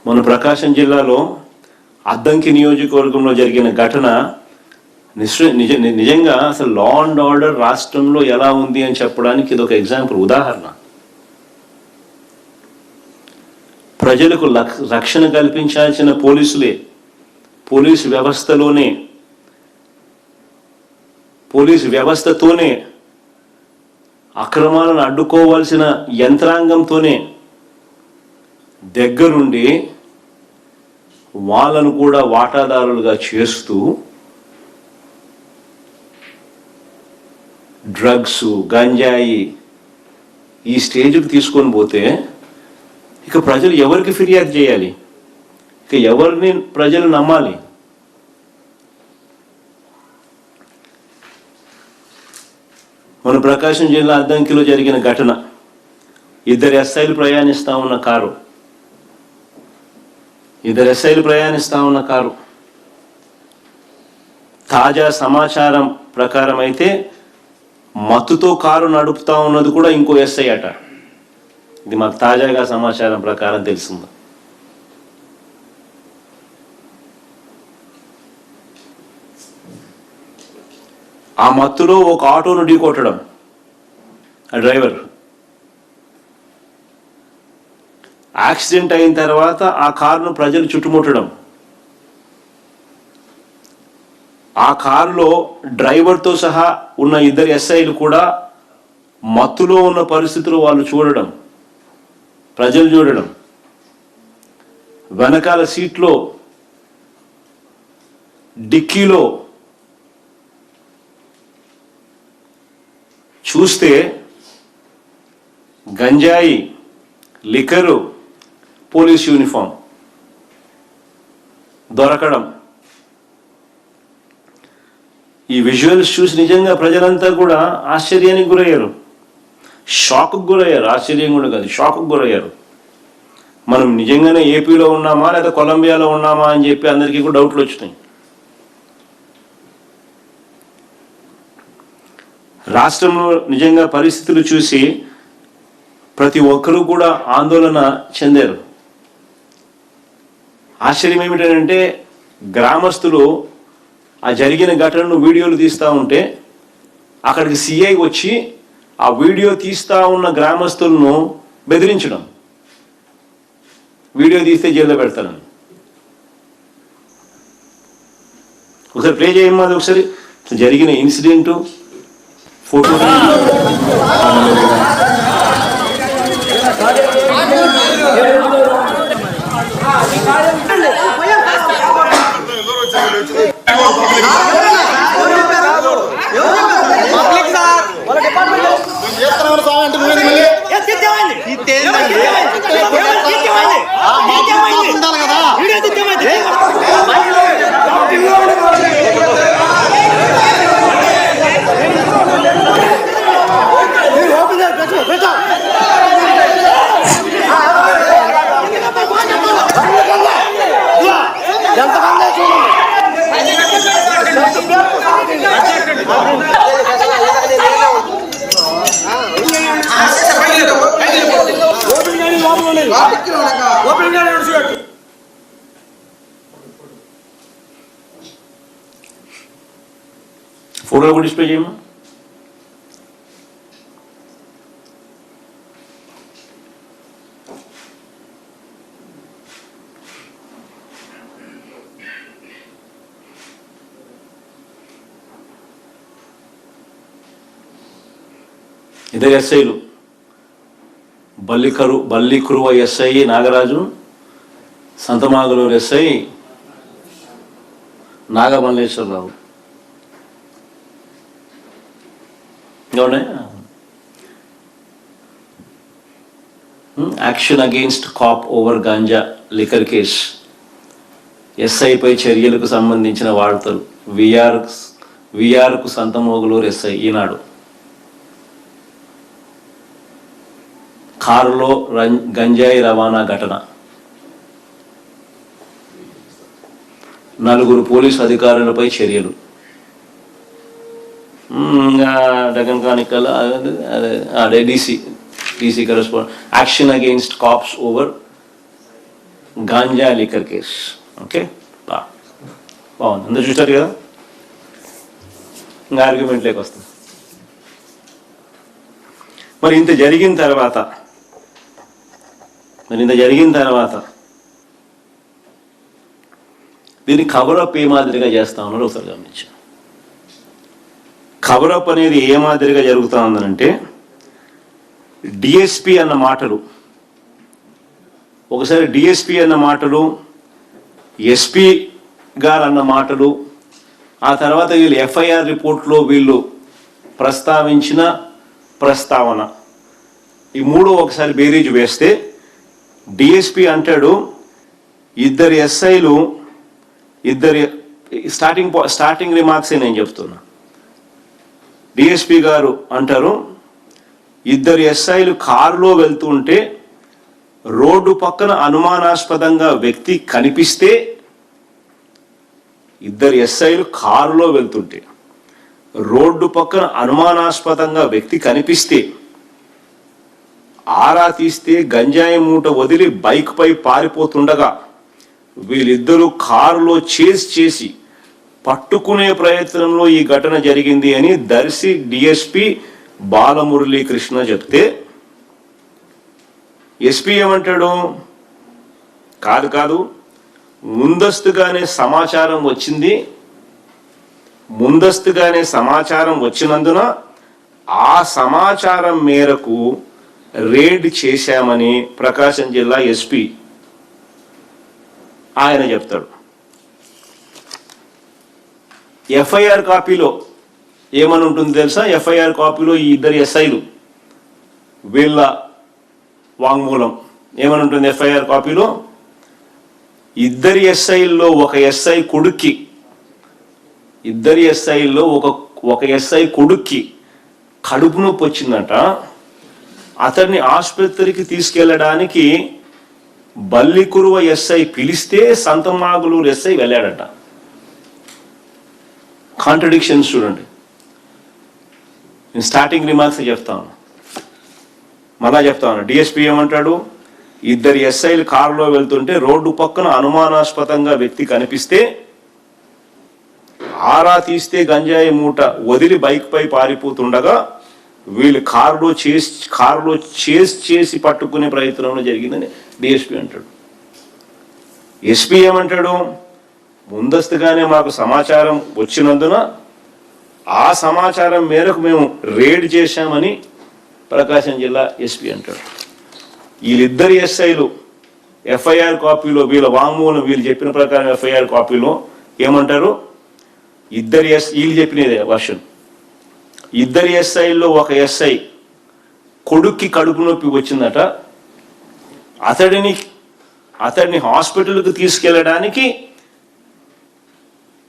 మన ప్రకాశం జిల్లాలో అద్దంకి నియోజకవర్గంలో జరిగిన ఘటన నిజంగా అసలు లా అండ్ ఆర్డర్ రాష్ట్రంలో ఎలా ఉంది అని చెప్పడానికి ఇది ఒక ఎగ్జాంపుల్, ఉదాహరణ. ప్రజలకు రక్షణ కల్పించాల్సిన పోలీసులే పోలీసు వ్యవస్థతోనే అక్రమాలను అడ్డుకోవాల్సిన యంత్రాంగంతోనే దగ్గరుండి వాళ్ళను కూడా వాటాదారులుగా చేస్తూ డ్రగ్స్, గంజాయి ఈ స్టేజ్కి తీసుకొని పోతే ఇక ప్రజలు ఎవరికి ఫిర్యాదు చేయాలి? ఇక ఎవరిని ప్రజలు నమ్మాలి? మన ప్రకాశం జిల్లా అద్దంకిలో జరిగిన ఘటన, 2 ఎస్ఐలు ప్రయాణిస్తూ ఉన్న కారు. తాజా సమాచారం ప్రకారం అయితే మత్తుతో కారు నడుపుతా ఉన్నది కూడా ఇంకో ఎస్ఐ అట. ఇది మాకు తాజాగా సమాచారం ప్రకారం తెలిసింది. ఆ మత్తులో ఒక ఆటోను ఢీకొట్టడం, ఆ డ్రైవర్ యాక్సిడెంట్ అయిన తర్వాత ఆ కారును ప్రజలు చుట్టుముట్టడం, ఆ కారులో డ్రైవర్తో సహా ఉన్న 2 ఎస్ఐలు కూడా మత్తులో ఉన్న పరిస్థితులు వాళ్ళు చూడడం, ప్రజలు చూడడం, వెనకాల సీట్లో డిక్కీలో చూస్తే గంజాయి, లిక్కరు, పోలీస్ యూనిఫామ్ దొరకడం. ఈ విజువల్స్ చూసి నిజంగా ప్రజలంతా కూడా ఆశ్చర్యానికి గురయ్యారు, షాక్కు గురయ్యారు. ఆశ్చర్యం కూడా కాదు, షాక్కు గురయ్యారు. మనం నిజంగానే ఏపీలో ఉన్నామా లేదా కొలంబియాలో ఉన్నామా అని చెప్పి అందరికీ కూడా డౌట్లు వచ్చినాయి. రాష్ట్రంలో నిజంగా పరిస్థితులు చూసి ప్రతి ఒక్కరూ కూడా ఆందోళన చెందారు. ఆశ్చర్యం ఏమిటంటే గ్రామస్తులు ఆ జరిగిన ఘటనను వీడియోలు తీస్తూ ఉంటే అక్కడికి సిఐ వచ్చి ఆ వీడియో తీస్తూ ఉన్న గ్రామస్తులను బెదిరించడం, వీడియో తీస్తే జైల్లో పెడతారని. ఒకసారి ప్లే చేయమ్మా, అది ఒకసారి జరిగిన ఇన్సిడెంటు ఫోటో. ఫోటో కూడా డిస్ప్లే చేయమా. ఇద్దరు ఎస్ఐలు, Ballikurava SI Nagaraju, Santhamagaluru SI Nagamalleswararao. Action against cop over ganja liquor case, ఎస్ఐపై చర్యలకు సంబంధించిన వార్తలు. విఆర్కు సంతమోగులూరు ఎస్ఐ. ఈనాడు కారులో గంజాయి రవాణా ఘటన, 4 పోలీసు అధికారులపై చర్యలు. డగన్ కానికల్ అదే DC correspondent. Action against cops over ganja liquor case. Okay, బాగుంది, అందరూ చూస్తారు కదా. ఇంకా ఆర్గ్యుమెంట్లోకి వస్తుంది. మరి ఇంత జరిగిన తర్వాత దీన్ని కవరప్ ఏ మాదిరిగా చేస్తా ఉన్నారో ఒకసారి గమనించాను. కవరప్ అనేది ఏ మాదిరిగా జరుగుతూ ఉందనంటే, డిఎస్పి అన్న మాటలు, ఒకసారి డిఎస్పి అన్న మాటలు, ఎస్పీ గారు అన్న మాటలు, ఆ తర్వాత వీళ్ళు ఎఫ్ఐఆర్ రిపోర్ట్లో వీళ్ళు ప్రస్తావించిన ప్రస్తావన, ఈ మూడు ఒకసారి బేరీజు వేస్తే డిఎస్పి అంటాడు, ఇద్దరు ఎస్ఐలు, స్టార్టింగ్ రిమార్క్సే నేను చెప్తున్నా. డిఎస్పి గారు అంటారు, ఇద్దరు ఎస్ఐలు కారులో వెళ్తుంటే రోడ్డు పక్కన అనుమానాస్పదంగా వ్యక్తి కనిపిస్తే, ఇద్దరు ఎస్ఐలు కారులో వెళ్తుంటే రోడ్డు పక్కన అనుమానాస్పదంగా వ్యక్తి కనిపిస్తే ఆరా తీస్తే గంజాయి మూట వదిలి బైక్ పై పారిపోతుండగా వీళ్ళిద్దరూ కారులో చేసి పట్టుకునే ప్రయత్నంలో ఈ ఘటన జరిగింది అని దర్శి డిఎస్పి బాలమురళీకృష్ణ చెప్తే, ఎస్పీ ఏమంటాడు, కాదు ముందస్తుగానే సమాచారం వచ్చినందున ఆ సమాచారం మేరకు రేడ్ చేశామని ప్రకాశం జిల్లా ఎస్పీ ఆయన చెప్తాడు. ఎఫ్ఐఆర్ కాపీలో ఏమని ఉంటుంది తెలుసా? ఎఫ్ఐఆర్ కాపీలో ఈ ఇద్దరు ఎస్ఐలు వీళ్ళ వాంగ్మూలం ఏమని ఉంటుంది? ఎఫ్ఐఆర్ కాపీలో ఇద్దరు ఎస్ఐల్లో ఒక ఎస్ఐ కొడుక్కి కడుపు నొప్పి వచ్చిందంట. అతన్ని ఆసుపత్రికి తీసుకెళ్ళడానికి బల్లికురువ ఎస్ఐ పిలిస్తే సంతమాగులూరు ఎస్ఐ వెళ్ళాడట. కాంట్రడిక్షన్స్ చూడండి. నేను స్టార్టింగ్ రిమార్క్స్ చెప్తాను, మళ్ళా చెప్తాను. డిఎస్పీ ఏమంటాడు, ఇద్దరు ఎస్ఐలు కారులో వెళ్తుంటే రోడ్డు పక్కన అనుమానాస్పదంగా వ్యక్తి కనిపిస్తే ఆరా తీస్తే గంజాయి మూట వదిలి బైక్ పై పారిపోతుండగా వీళ్ళు కారులో చేసి పట్టుకునే ప్రయత్నంలో జరిగిందని డిఎస్పీ అంటాడు. ఎస్పీ ఏమంటాడు, ముందస్తుగానే మాకు సమాచారం వచ్చినందున ఆ సమాచారం మేరకు మేము రేడ్ చేశామని ప్రకాశం జిల్లా ఎస్పీ అంటాడు. వీళ్ళిద్దరు ఎస్ఐలు ఎఫ్ఐఆర్ కాపీలో వీళ్ళ వాంగ్మూలం వీళ్ళు చెప్పిన ప్రకారం ఎఫ్ఐఆర్ కాపీలో ఏమంటారు, వీళ్ళు చెప్పినదే వర్షన్, ఇద్దరు ఎస్ఐల్లో ఒక ఎస్ఐ కొడుక్కి కడుపు నొప్పి వచ్చిందట, అతడిని హాస్పిటల్కి తీసుకెళ్ళడానికి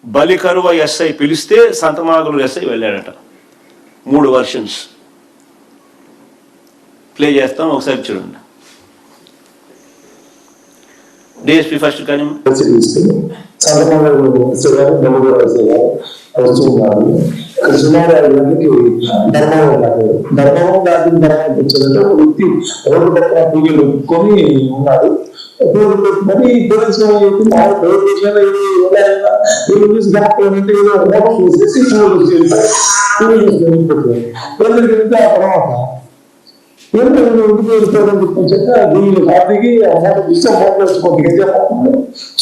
బలికరువ ఎస్ఐ పిలిస్తే సంతమాగులు ఎస్ఐ వెళ్ళాడట. 3 వర్షన్స్ ప్లే చేస్తాం, ఒకసారి చూడండి. డిఎస్పీ ఫస్ట్ కానీ సుమారు 5 గంటలకి ధర్మం దాటిన తర్వాత వచ్చేదంటే ఒక వ్యక్తి రోడ్డు పక్కన పూజలు ఒప్పుకొని ఉన్నాడు. మరి పోలీసులు ఆ తర్వాత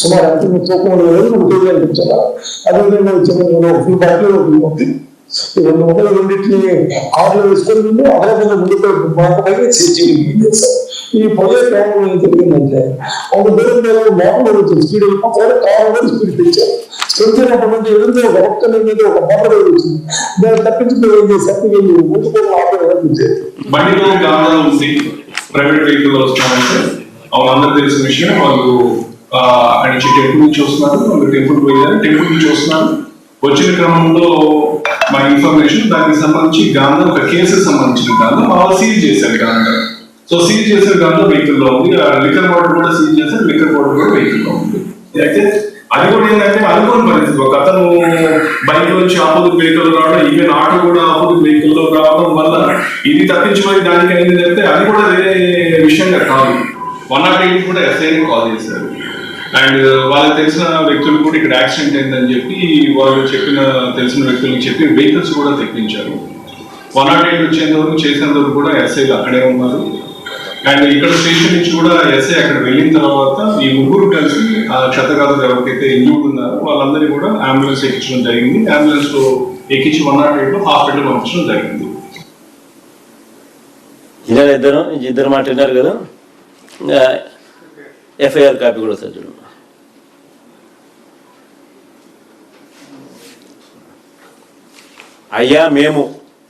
సుమారు అనిపించాలా అదేవిధంగా మొదలు రెండింటిని ఆటలు వేసుకొని అదనంగా ముందుకు ఈ పొయ్యే కాలంలో ఏం జరిగిందంటే ఒక దూరం మోటార్ వచ్చింది, స్పీడ్ వెళ్ళిపోతారు, కాలంలో స్పీడ్ తెచ్చారు. పెంచినటువంటి ఎదురుగా ఒక ఒక్కరి మీద ఒక మోటార్ వచ్చింది, దాన్ని తప్పించుకుని ఏం చేశారు, వీళ్ళు ముందుకు ఆటలు అనిపించారు. బండిలో గాలి ఉంది, ప్రైవేట్ వెహికల్ వస్తున్నారంటే అందరికి తెలిసిన విషయం. వాళ్ళు ఆయన టెంపుల్ నుంచి వస్తున్నారు, వాళ్ళు టెంపుల్ పోయారు, టెంపుల్ నుంచి వస్తున్నారు. వచ్చిన క్రమంలో మా ఇన్ఫర్మేషన్ దానికి సంబంధించి గాంధీ ఒక కేసుకు సంబంధించిన గాంధీ వాళ్ళు సీల్ చేశారు. గాంధీ సో సీల్ చేసిన గాంధీ వెహికల్ లో ఉంది, లిక్కర్ బాటిల్ కూడా సీల్ చేశారు, లిక్కర్ బాటిల్ కూడా వెహికల్ లో ఉంది. అయితే అది కూడా ఏంటంటే అనుకోని పరిస్థితి, ఒక అతను బైక్ నుంచి ఆపోజిట్ వెహికల్ రావడం, ఈవెన్ ఆటో కూడా ఆపోజిట్ వెహికల్ లో రావడం వల్ల ఇది తప్పించిపోయి దానికి అయింది చెప్తే అది కూడా వేరే విషయంగా కాదు. 108 కూడా ఎస్ఐని కాల్ చేశారు. అండ్ వాళ్ళకి తెలిసిన వ్యక్తులు కూడా ఇక్కడ యాక్సిడెంట్ అయిందని చెప్పి వాళ్ళు తెలిసిన వ్యక్తులకు చెప్పి వెహికల్స్ కూడా తెప్పించారు. 108 వచ్చేంతవరకు చేసేంతవరకు కూడా ఎస్ఐలు అక్కడే ఉన్నారు. అండ్ ఇక్కడ స్టేషన్ నుంచి కూడా ఎస్ఐ అక్కడ వెళ్ళిన తర్వాత ఈ ముగ్గురు కలిసి ఆ క్షతగాతులు ఎవరికైతే ఇంజూర్డ్ ఉన్నారో వాళ్ళందరినీ కూడా అంబులెన్స్ ఎక్కించడం జరిగింది. అంబులెన్స్ లో ఎక్కించి 108 హాస్పిటల్ పంపించడం జరిగింది. ఇద్దరు మాట విన్నారు కదా, ఎఫ్ఐఆర్ కాపీ కూడా సార్ చూడండి. అయ్యా మేము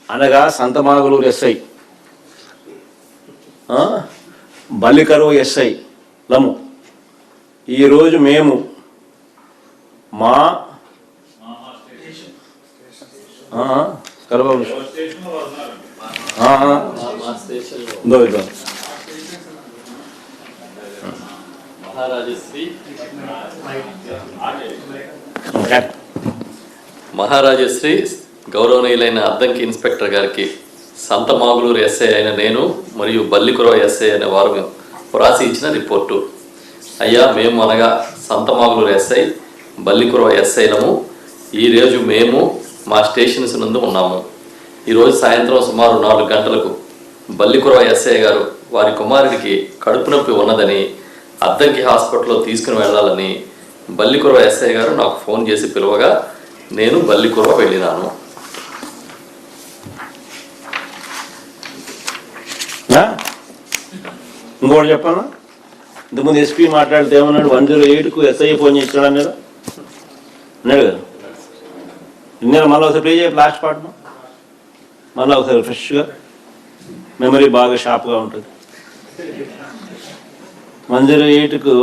అనగా సంతమాగులూరు ఎస్ఐ, బల్లికరువు ఎస్ఐ లము, ఈరోజు మేము మా కలబాబు మహారాజశ్రీ గౌరవనీయులైన అద్దంకి ఇన్స్పెక్టర్ గారికి సంతమాగులూరు ఎస్ఐ అయిన నేను మరియు బల్లికురవ ఎస్ఐ అనే వారు వ్రాసి ఇచ్చిన రిపోర్టు. అయ్యా మేము అనగా సంతమాగులూరు ఎస్ఐ బల్లికురవ ఎస్ఐలము ఈరోజు మేము మా స్టేషన్స్ నందు ఉన్నాము. ఈరోజు సాయంత్రం సుమారు 4 గంటలకు బల్లికురవ ఎస్ఐ గారు వారి కుమారుడికి కడుపు నొప్పి ఉన్నదని అద్దంకి హాస్పిటల్లో తీసుకుని వెళ్ళాలని బల్లికురవ ఎస్ఐ గారు నాకు ఫోన్ చేసి పిలువగా నేను బల్లికురవ వెళ్ళినాను. ఇంకోటి చెప్పాను, ఇంతకుముందు ఎస్పీ మాట్లాడితే ఏమన్నాడు, 108కు ఎస్ఐ ఫోన్ చేసినాడు అన్నాడు కదా. నేను మళ్ళీ ఒకసారి ప్లే చేయాలి లాస్ట్ పార్ట్ను, మళ్ళీ ఒకసారి ఫ్రెష్గా మెమరీ బాగా షార్ప్గా ఉంటుంది. 108కు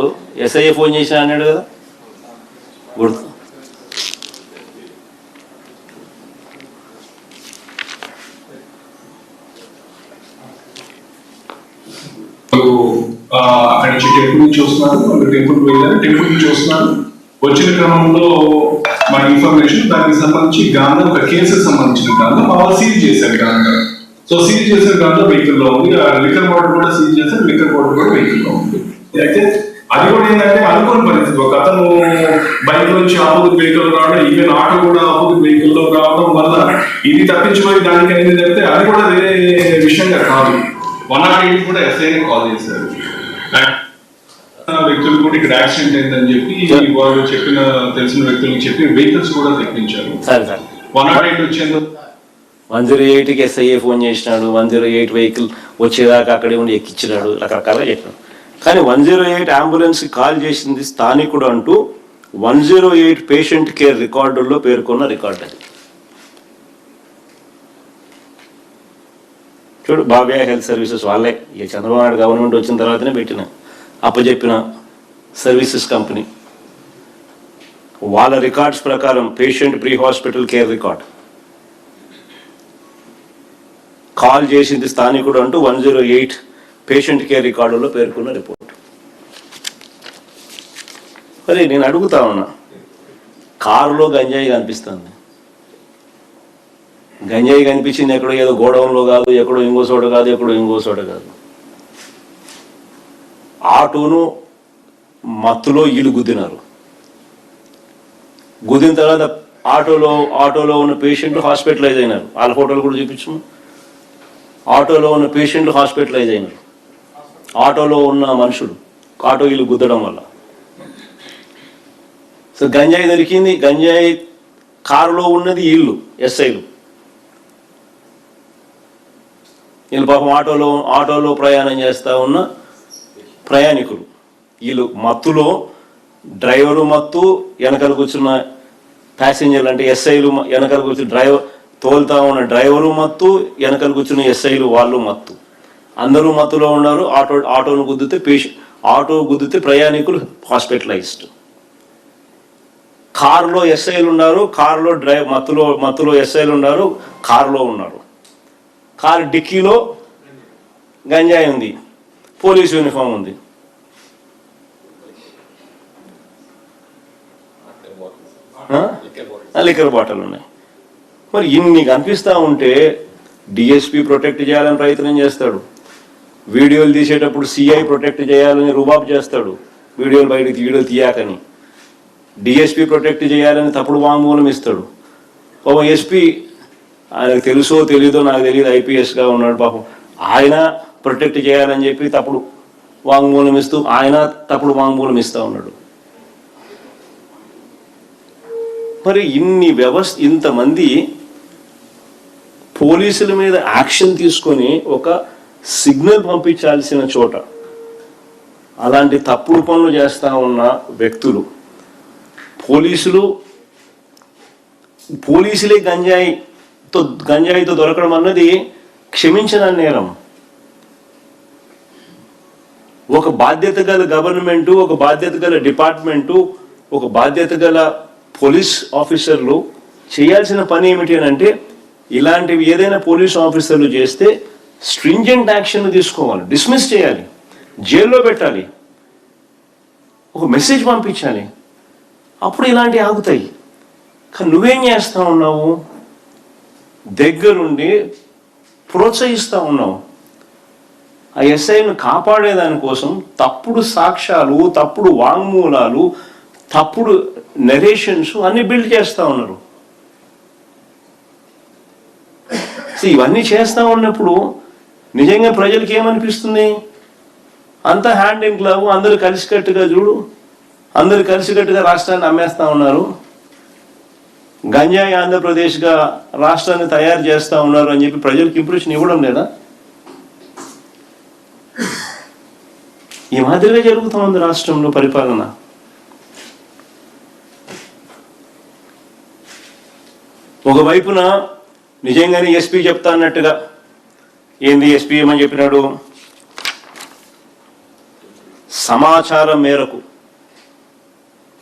ఎస్ఐ ఫోన్ చేసినా అన్నాడు కదా, గుర్తు. అక్కడి నుంచి టెంపుల్ నుంచి వస్తున్నారు, వాళ్ళు టెంపుల్ వెళ్ళారు, టెంపుల్ నుంచి వస్తున్నారు. వచ్చిన క్రమంలో మన ఇన్ఫర్మేషన్ దానికి సంబంధించి గాంధీ ఒక కేసుకు సంబంధించిన గాంధీ వాళ్ళు సీజ్ చేశారు. గాంధీ సో సీజ్ చేసిన గాంధీ వెహికల్ లో ఉంది, లిక్కర్ బాటిల్ కూడా సీజ్ చేశారు, లిక్కర్ బాటిల్ కూడా వెహికల్ లో ఉంది. అయితే అది కూడా ఏంటంటే అనుకోని పరిస్థితి, ఒక అతను బైక్ నుంచి ఆపోజిట్ వెహికల్ రావడం, ఈవెన్ ఆటో కూడా ఆపోజిట్ వెహికల్ లో రావడం వల్ల ఇది తప్పించిపోయి దానికి అనేది చెప్తే అది కూడా వేరే విషయంగా కాదు. 108 కూడా ఎస్ఐని కాల్ చేశారు. వ్యక్తులు కూడా ఇక్కడ యాక్సిడెంట్ అయిందని చెప్పి వాళ్ళు తెలిసిన వ్యక్తులకు చెప్పి వెహికల్స్ కూడా తెప్పించారు. 108 వచ్చేందుకు 108కి ఎస్ఐ ఫోన్ చేసినాడు, 108 వెహికల్ వచ్చేదాకా అక్కడే ఉండి ఎక్కించినాడు, రకరకాలుగా చెప్పినాడు. కానీ 108 అంబులెన్స్కి కాల్ చేసింది స్థానికుడు అంటూ 108 పేషెంట్ కేర్ రికార్డుల్లో పేర్కొన్న రికార్డు అది. చూడు, బాబే హెల్త్ సర్వీసెస్ వాళ్ళే, ఇక చంద్రబాబు నాయుడు గవర్నమెంట్ వచ్చిన తర్వాతనే పెట్టిన అప్పచెప్పిన సర్వీసెస్ కంపెనీ. వాళ్ళ రికార్డ్స్ ప్రకారం patient pre hospital care record call చేసింది స్థానికుడు అంటూ 108 పేషెంట్ కేర్ రికార్డులో పేర్కొన్న రిపోర్ట్. మరి నేను అడుగుతా ఉన్నా, కారులో గంజాయి కనిపిస్తుంది, గంజాయి కనిపించింది ఎక్కడో ఏదో గోడౌన్లో కాదు, ఎక్కడో ఇంకో చోట కాదు, ఎక్కడో ఇంకో చోట కాదు. ఆటోను మత్తులో వీళ్ళు గుద్దినారు. గుద్దిన తర్వాత ఆటోలో ఉన్న పేషెంట్లు హాస్పిటలైజ్ అయినారు. వాళ్ళ ఫోటోలు కూడా చూపించు. ఆటోలో ఉన్న పేషెంట్లు హాస్పిటలైజ్ అయినారు. ఆటోలో ఉన్న మనుషులు ఆటో వీళ్ళు గుద్దడం వల్ల. సో గంజాయి దొరికింది. గంజాయి కారులో ఉన్నది వీళ్ళు ఎస్ఐలు. వీళ్ళు పాపం ఆటోలో ప్రయాణం చేస్తూ ఉన్న ప్రయాణికులు. వీళ్ళు మత్తులో, డ్రైవరు మత్తు, వెనకాల కూర్చున్న ప్యాసింజర్లు అంటే ఎస్ఐలు, వెనకాల కూర్చున్న తోలుతా ఉన్న డ్రైవరు మత్తు, వెనకాల కూర్చున్న ఎస్ఐలు వాళ్ళు మత్తు. అందరూ మత్తులో ఉన్నారు. ఆటోను గుద్దితే ఆటో గుద్దితే ప్రయాణికులు హాస్పిటలైజ్డ్. కారులో ఎస్ఐలు ఉన్నారు, కారులో మత్తులో ఎస్ఐలు ఉన్నారు, కారులో ఉన్నారు. కారు డిక్కీలో గంజాయి ఉంది, పోలీస్ యూనిఫామ్ ఉంది. లిక్కర్ బాటిల్ ఉన్నాయి. మరి ఇన్ని కనిపిస్తూ ఉంటే డిఎస్పీ ప్రొటెక్ట్ చేయాలని ప్రయత్నం చేస్తాడు, వీడియోలు తీసేటప్పుడు సిఐ ప్రొటెక్ట్ చేయాలని రుబాబ్ చేస్తాడు, వీడియోలు తీయాకని. డిఎస్పీ ప్రొటెక్ట్ చేయాలని తప్పుడు వాంగ్మూలం ఇస్తాడు. పాపం ఎస్పీ, ఆయనకు తెలుసో తెలీదో నాకు తెలియదు, ఐపీఎస్గా ఉన్నాడు పాపం, ఆయన ప్రొటెక్ట్ చేయాలని చెప్పి తప్పుడు వాంగ్మూలం ఇస్తూ ఆయన తప్పుడు వాంగ్మూలం ఇస్తూ ఉన్నాడు. మరి ఇంతమంది పోలీసుల మీద యాక్షన్ తీసుకొని ఒక సిగ్నల్ పంపించాల్సిన చోట అలాంటి తప్పుడు పనులు చేస్తూ ఉన్న వ్యక్తులు, పోలీసులే గంజాయితో దొరకడం అన్నది క్షమించని నేరం. ఒక బాధ్యత గల గవర్నమెంటు, ఒక బాధ్యత గల డిపార్ట్మెంటు, ఒక బాధ్యత గల పోలీస్ ఆఫీసర్లు చేయాల్సిన పని ఏమిటి అని అంటే, ఇలాంటివి ఏదైనా పోలీస్ ఆఫీసర్లు చేస్తే స్ట్రింజెంట్ యాక్షన్ తీసుకోవాలి, డిస్మిస్ చేయాలి, జైల్లో పెట్టాలి, ఒక మెసేజ్ పంపించాలి, అప్పుడు ఇలాంటివి ఆగుతాయి. కానీ నువ్వేం చేస్తూ ఉన్నావు? దగ్గరుండి ప్రోత్సహిస్తూ ఉన్నావు. ఆ ఎస్ఐను కాపాడేదానికోసం తప్పుడు సాక్ష్యాలు, తప్పుడు వాంగ్మూలాలు, తప్పుడు నెరేషన్స్ అన్ని బిల్డ్ చేస్తూ ఉన్నారు. ఇవన్నీ చేస్తూ ఉన్నప్పుడు నిజంగా ప్రజలకి ఏమనిపిస్తుంది? అంతా హ్యాండ్ ఇన్ గ్లవ్, అందరూ కలిసికట్టుగా చూడు, అందరూ కలిసికట్టుగా రాష్ట్రాన్ని అమ్మేస్తూ ఉన్నారు, గంజాయి ఆంధ్రప్రదేశ్గా రాష్ట్రాన్ని తయారు చేస్తూ ఉన్నారు అని చెప్పి ప్రజలకు ఇంప్రెషన్ ఇవ్వడం లేదా? ఈ మాదిరిగా జరుగుతూ ఉంది రాష్ట్రంలో పరిపాలన. ఒకవైపున నిజంగానే ఎస్పీ చెప్తా అన్నట్టుగా, ఏంది ఎస్పీ ఏమని చెప్పినాడు? సమాచారం మేరకు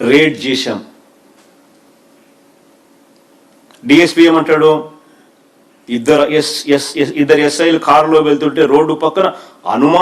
రేడ్ చేశాం. డిఎస్పీ ఏమంటాడు? ఇద్దరు ఎస్ఐలు కారులో వెళ్తుంటే రోడ్డు పక్కన అనుమానం